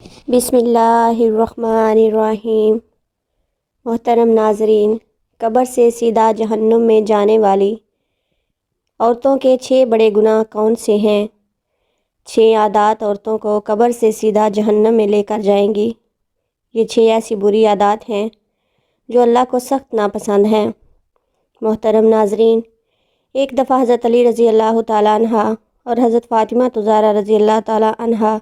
بسم اللہ الرحمن الرحیم۔ محترم ناظرین، قبر سے سیدھا جہنم میں جانے والی عورتوں کے 6 بڑے گناہ کون سے ہیں؟ 6 عادات عورتوں کو قبر سے سیدھا جہنم میں لے کر جائیں گی۔ یہ 6 ایسی بری عادات ہیں جو اللہ کو سخت ناپسند ہیں۔ محترم ناظرین، ایک دفعہ حضرت علی رضی اللہ تعالیٰ عنہ اور حضرت فاطمہ زہرا رضی اللہ تعالیٰ عنہ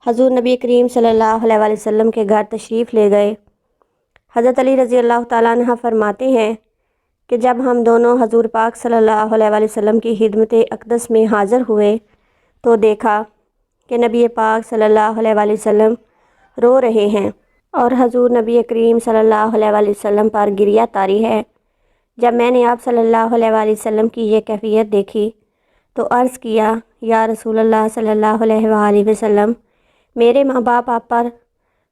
حضور نبی کریم صلی اللہ علیہ وآلہ وسلم کے گھر تشریف لے گئے۔ حضرت علی رضی اللہ تعالیٰ عنہ فرماتے ہیں کہ جب ہم دونوں حضور پاک صلی اللہ علیہ وآلہ وسلم کی خدمت اقدس میں حاضر ہوئے تو دیکھا کہ نبی پاک صلی اللہ علیہ وآلہ وسلم رو رہے ہیں اور حضور نبی کریم صلی اللہ علیہ وآلہ وسلم پر گریہ طاری ہے۔ جب میں نے آپ صلی اللہ علیہ وآلہ وسلم کی یہ کیفیت دیکھی تو عرض کیا، یا رسول اللہ صلی اللہ علیہ وآلہ وسلم، میرے ماں باپ آپ پر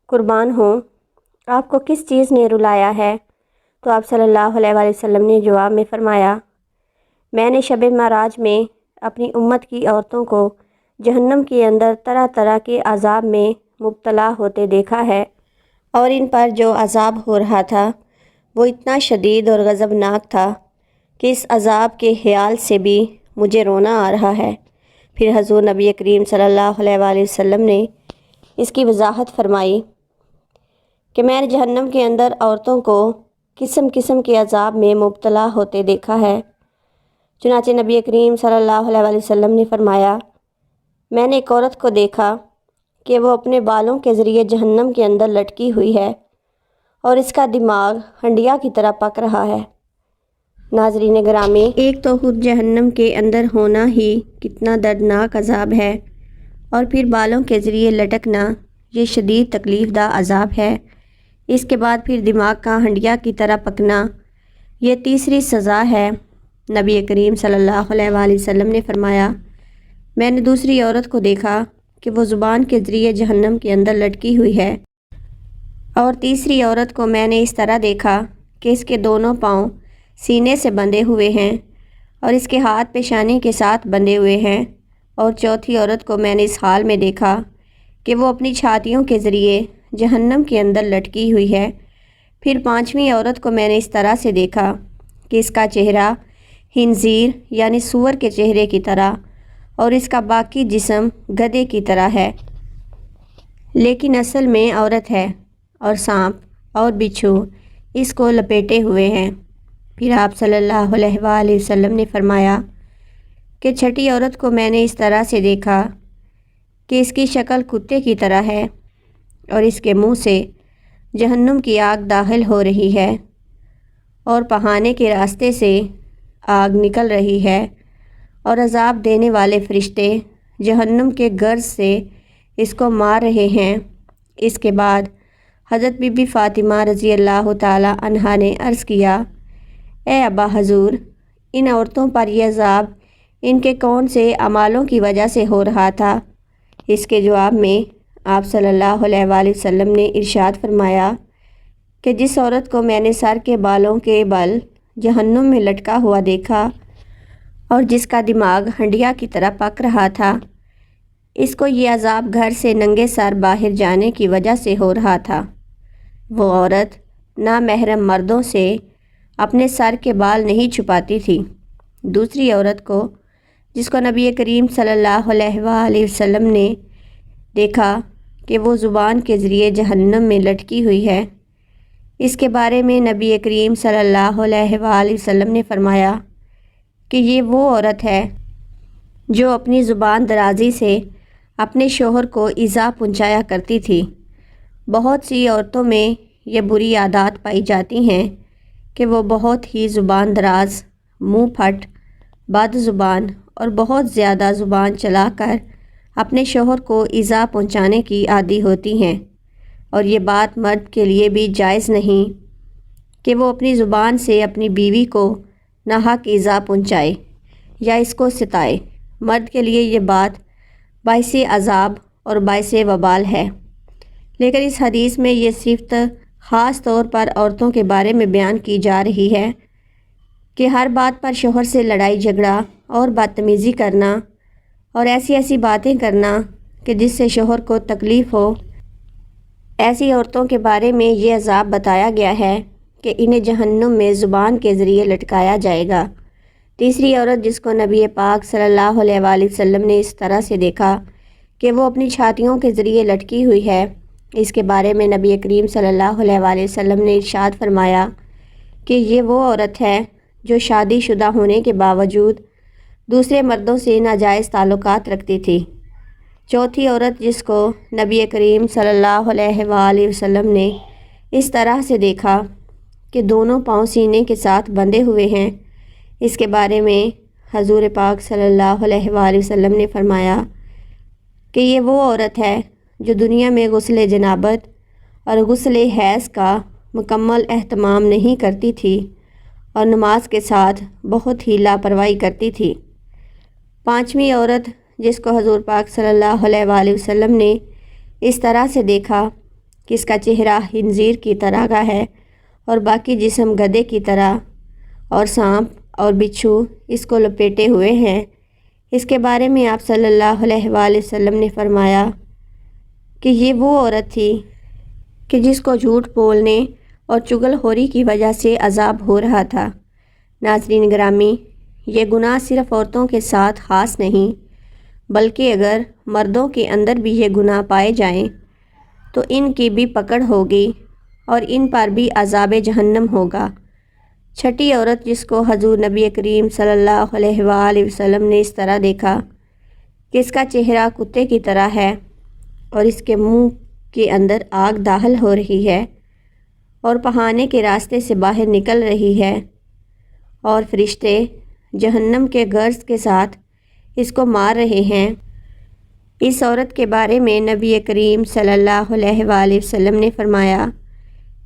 قربان ہوں، آپ کو کس چیز نے رلایا ہے؟ تو آپ صلی اللہ علیہ وآلہ وسلم نے جواب میں فرمایا، میں نے شب معراج میں اپنی امت کی عورتوں کو جہنم کے اندر طرح طرح کے عذاب میں مبتلا ہوتے دیکھا ہے، اور ان پر جو عذاب ہو رہا تھا وہ اتنا شدید اور غضبناک تھا کہ اس عذاب کے خیال سے بھی مجھے رونا آ رہا ہے۔ پھر حضور نبی کریم صلی اللہ علیہ وآلہ وسلم نے اس کی وضاحت فرمائی کہ میں نے جہنم کے اندر عورتوں کو قسم قسم کے عذاب میں مبتلا ہوتے دیکھا ہے۔ چنانچہ نبی کریم صلی اللہ علیہ وآلہ وسلم نے فرمایا، میں نے ایک عورت کو دیکھا کہ وہ اپنے بالوں کے ذریعے جہنم کے اندر لٹکی ہوئی ہے اور اس کا دماغ ہنڈیا کی طرح پک رہا ہے۔ ناظرین گرامی، ایک تو خود جہنم کے اندر ہونا ہی کتنا دردناک عذاب ہے، اور پھر بالوں کے ذریعے لٹکنا یہ شدید تکلیف دہ عذاب ہے۔ اس کے بعد پھر دماغ کا ہنڈیا کی طرح پکنا یہ تیسری سزا ہے۔ نبی کریم صلی اللہ علیہ وآلہ وسلم نے فرمایا، میں نے دوسری عورت کو دیکھا کہ وہ زبان کے ذریعے جہنم کے اندر لٹکی ہوئی ہے، اور تیسری عورت کو میں نے اس طرح دیکھا کہ اس کے دونوں پاؤں سینے سے بندھے ہوئے ہیں اور اس کے ہاتھ پیشانی کے ساتھ بندھے ہوئے ہیں، اور چوتھی عورت کو میں نے اس حال میں دیکھا کہ وہ اپنی چھاتیوں کے ذریعے جہنم کے اندر لٹکی ہوئی ہے۔ پھر پانچویں عورت کو میں نے اس طرح سے دیکھا کہ اس کا چہرہ خنزیر یعنی سور کے چہرے کی طرح اور اس کا باقی جسم گدھے کی طرح ہے، لیکن اصل میں عورت ہے، اور سانپ اور بچھو اس کو لپیٹے ہوئے ہیں۔ پھر آپ صلی اللہ علیہ وآلہ وسلم نے فرمایا کہ چھٹی عورت کو میں نے اس طرح سے دیکھا کہ اس کی شکل کتے کی طرح ہے اور اس کے منہ سے جہنم کی آگ داخل ہو رہی ہے اور پہانے کے راستے سے آگ نکل رہی ہے، اور عذاب دینے والے فرشتے جہنم کے گرز سے اس کو مار رہے ہیں۔ اس کے بعد حضرت بی بی فاطمہ رضی اللہ تعالیٰ عنہا نے عرض کیا، اے ابا حضور، ان عورتوں پر یہ عذاب ان کے کون سے اعمالوں کی وجہ سے ہو رہا تھا؟ اس کے جواب میں آپ صلی اللہ علیہ وآلہ وسلم نے ارشاد فرمایا کہ جس عورت کو میں نے سر کے بالوں کے بل جہنم میں لٹکا ہوا دیکھا اور جس کا دماغ ہنڈیا کی طرح پک رہا تھا، اس کو یہ عذاب گھر سے ننگے سر باہر جانے کی وجہ سے ہو رہا تھا۔ وہ عورت نامحرم مردوں سے اپنے سر کے بال نہیں چھپاتی تھی۔ دوسری عورت کو، جس کو نبی کریم صلی اللہ علیہ وآلہ وسلم نے دیکھا کہ وہ زبان کے ذریعے جہنم میں لٹکی ہوئی ہے، اس کے بارے میں نبی کریم صلی اللہ علیہ وآلہ وسلم نے فرمایا کہ یہ وہ عورت ہے جو اپنی زبان درازی سے اپنے شوہر کو ایذا پہنچایا کرتی تھی۔ بہت سی عورتوں میں یہ بری عادات پائی جاتی ہیں کہ وہ بہت ہی زبان دراز، منہ پھٹ، بد زبان اور بہت زیادہ زبان چلا کر اپنے شوہر کو ایذا پہنچانے کی عادی ہوتی ہیں، اور یہ بات مرد کے لیے بھی جائز نہیں کہ وہ اپنی زبان سے اپنی بیوی کو ناحق ایذا پہنچائے یا اس کو ستائے۔ مرد کے لیے یہ بات باعث عذاب اور باعث وبال ہے، لیکن اس حدیث میں یہ صفت خاص طور پر عورتوں کے بارے میں بیان کی جا رہی ہے کہ ہر بات پر شوہر سے لڑائی جھگڑا اور بدتمیزی کرنا اور ایسی باتیں کرنا کہ جس سے شوہر کو تکلیف ہو، ایسی عورتوں کے بارے میں یہ عذاب بتایا گیا ہے کہ انہیں جہنم میں زبان کے ذریعے لٹکایا جائے گا۔ تیسری عورت جس کو نبی پاک صلی اللہ علیہ وآلہ وسلم نے اس طرح سے دیکھا کہ وہ اپنی چھاتیوں کے ذریعے لٹکی ہوئی ہے، اس کے بارے میں نبی کریم صلی اللہ علیہ وآلہ وسلم نے ارشاد فرمایا کہ یہ وہ عورت ہے جو شادی شدہ ہونے کے باوجود دوسرے مردوں سے ناجائز تعلقات رکھتی تھی۔ چوتھی عورت جس کو نبی کریم صلی اللہ علیہ وآلہ وسلم نے اس طرح سے دیکھا کہ دونوں پاؤں سینے کے ساتھ بندھے ہوئے ہیں، اس کے بارے میں حضور پاک صلی اللہ علیہ وآلہ وسلم نے فرمایا کہ یہ وہ عورت ہے جو دنیا میں غسل جنابت اور غسل حیض کا مکمل اہتمام نہیں کرتی تھی اور نماز کے ساتھ بہت ہی لاپرواہی کرتی تھی۔ پانچویں عورت جس کو حضور پاک صلی اللہ علیہ وآلہ وسلم نے اس طرح سے دیکھا کہ اس کا چہرہ خنزیر کی طرح کا ہے اور باقی جسم گدھے کی طرح اور سانپ اور بچھو اس کو لپیٹے ہوئے ہیں، اس کے بارے میں آپ صلی اللہ علیہ وآلہ وسلم نے فرمایا کہ یہ وہ عورت تھی کہ جس کو جھوٹ بولنے اور چغل خوری کی وجہ سے عذاب ہو رہا تھا۔ ناظرین گرامی، یہ گناہ صرف عورتوں کے ساتھ خاص نہیں بلکہ اگر مردوں کے اندر بھی یہ گناہ پائے جائیں تو ان کی بھی پکڑ ہوگی اور ان پر بھی عذاب جہنم ہوگا۔ چھٹی عورت جس کو حضور نبی کریم صلی اللہ علیہ وآلہ وسلم نے اس طرح دیکھا کہ اس کا چہرہ کتے کی طرح ہے اور اس کے منہ کے اندر آگ داخل ہو رہی ہے اور پہانے کے راستے سے باہر نکل رہی ہے اور فرشتے جہنم کے گرز کے ساتھ اس کو مار رہے ہیں، اس عورت کے بارے میں نبی کریم صلی اللہ علیہ وآلہ وسلم نے فرمایا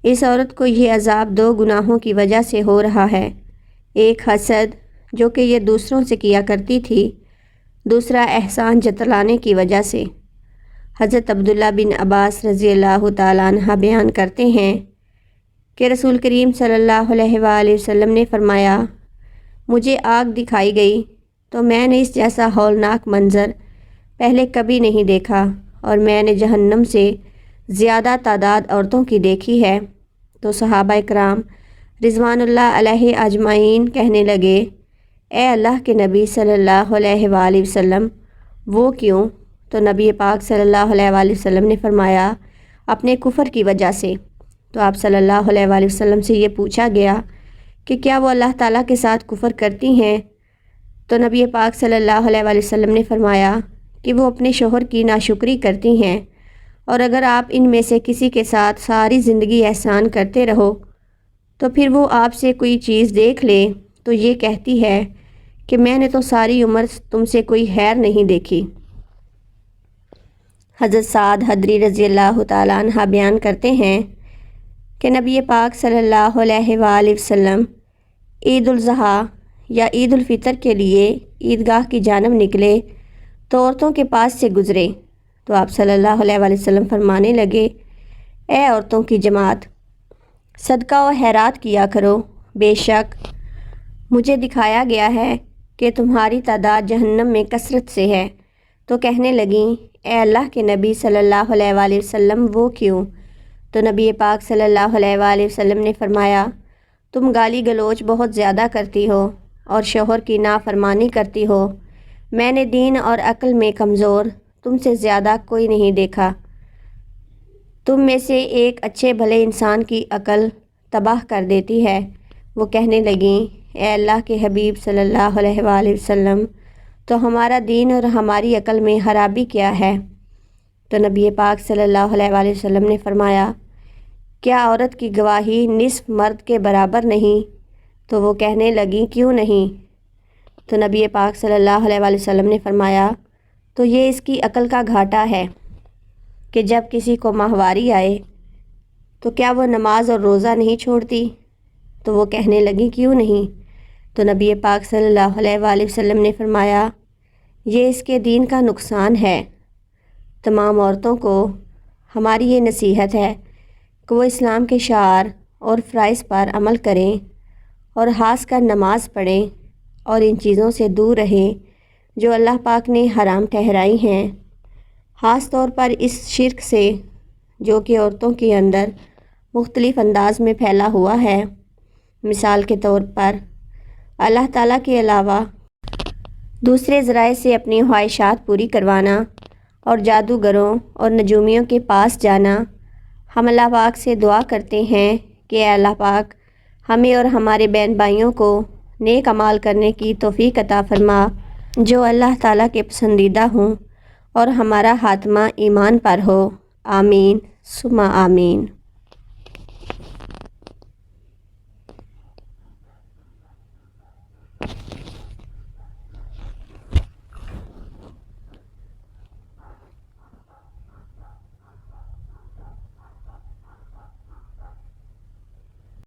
اس عورت کو یہ عذاب دو گناہوں کی وجہ سے ہو رہا ہے، ایک حسد جو کہ یہ دوسروں سے کیا کرتی تھی، دوسرا احسان جتلانے کی وجہ سے۔ حضرت عبداللہ بن عباس رضی اللہ تعالیٰ عنہ بیان کرتے ہیں کہ رسول کریم صلی اللہ علیہ وآلہ وسلم نے فرمایا مجھے آگ دکھائی گئی تو میں نے اس جیسا ہولناک منظر پہلے کبھی نہیں دیکھا اور میں نے جہنم سے زیادہ تعداد عورتوں کی دیکھی ہے، تو صحابہ کرام رضوان اللہ علیہ اجمعین کہنے لگے اے اللہ کے نبی صلی اللہ علیہ وآلہ وسلم وہ کیوں؟ تو نبی پاک صلی اللہ علیہ وآلہ وسلم نے فرمایا اپنے کفر کی وجہ سے۔ تو آپ صلی اللہ علیہ وآلہ وسلم سے یہ پوچھا گیا کہ کیا وہ اللہ تعالیٰ کے ساتھ کفر کرتی ہیں؟ تو نبی پاک صلی اللہ علیہ وآلہ وسلم نے فرمایا کہ وہ اپنے شوہر کی ناشکری کرتی ہیں، اور اگر آپ ان میں سے کسی کے ساتھ ساری زندگی احسان کرتے رہو تو پھر وہ آپ سے کوئی چیز دیکھ لے تو یہ کہتی ہے کہ میں نے تو ساری عمر تم سے کوئی خیر نہیں دیکھی۔ حضرت سعد حضری رضی اللہ تعالیٰ عنہ بیان کرتے ہیں کہ نبی پاک صلی اللہ علیہ وآلہ وسلم عید الاضحیٰ یا عید الفطر کے لیے عیدگاہ کی جانب نکلے تو عورتوں کے پاس سے گزرے تو آپ صلی اللہ علیہ وآلہ وسلم فرمانے لگے اے عورتوں کی جماعت، صدقہ و خیرات کیا کرو، بے شک مجھے دکھایا گیا ہے کہ تمہاری تعداد جہنم میں کثرت سے ہے۔ تو کہنے لگیں اے اللہ کے نبی صلی اللہ علیہ وآلہ وسلم وہ کیوں؟ تو نبی پاک صلی اللہ علیہ وآلہ وسلم نے فرمایا تم گالی گلوچ بہت زیادہ کرتی ہو اور شوہر کی نافرمانی کرتی ہو، میں نے دین اور عقل میں کمزور تم سے زیادہ کوئی نہیں دیکھا، تم میں سے ایک اچھے بھلے انسان کی عقل تباہ کر دیتی ہے۔ وہ کہنے لگیں اے اللہ کے حبیب صلی اللہ علیہ وآلہ وسلم تو ہمارا دین اور ہماری عقل میں خرابی کیا ہے؟ تو نبی پاک صلی اللہ علیہ وآلہ وسلم نے فرمایا کیا عورت کی گواہی نصف مرد کے برابر نہیں؟ تو وہ کہنے لگیں کیوں نہیں؟ تو نبی پاک صلی اللہ علیہ وآلہ وسلم نے فرمایا تو یہ اس کی عقل کا گھاٹا ہے کہ جب کسی کو ماہواری آئے تو کیا وہ نماز اور روزہ نہیں چھوڑتی؟ تو وہ کہنے لگیں کیوں نہیں؟ تو نبی پاک صلی اللہ علیہ وآلہ وسلم نے فرمایا یہ اس کے دین کا نقصان ہے۔ تمام عورتوں کو ہماری یہ نصیحت ہے کہ وہ اسلام کے شعار اور فرائض پر عمل کریں اور خاص کر نماز پڑھیں اور ان چیزوں سے دور رہیں جو اللہ پاک نے حرام ٹھہرائی ہیں، خاص طور پر اس شرک سے جو کہ عورتوں کے اندر مختلف انداز میں پھیلا ہوا ہے۔ مثال کے طور پر اللہ تعالیٰ کے علاوہ دوسرے ذرائع سے اپنی خواہشات پوری کروانا اور جادوگروں اور نجومیوں کے پاس جانا۔ ہم اللہ پاک سے دعا کرتے ہیں کہ اے اللہ پاک ہمیں اور ہمارے بہن بھائیوں کو نیک اعمال کرنے کی توفیق عطا فرما جو اللہ تعالیٰ کے پسندیدہ ہوں اور ہمارا خاتمہ ایمان پر ہو۔ آمین ثم آمین۔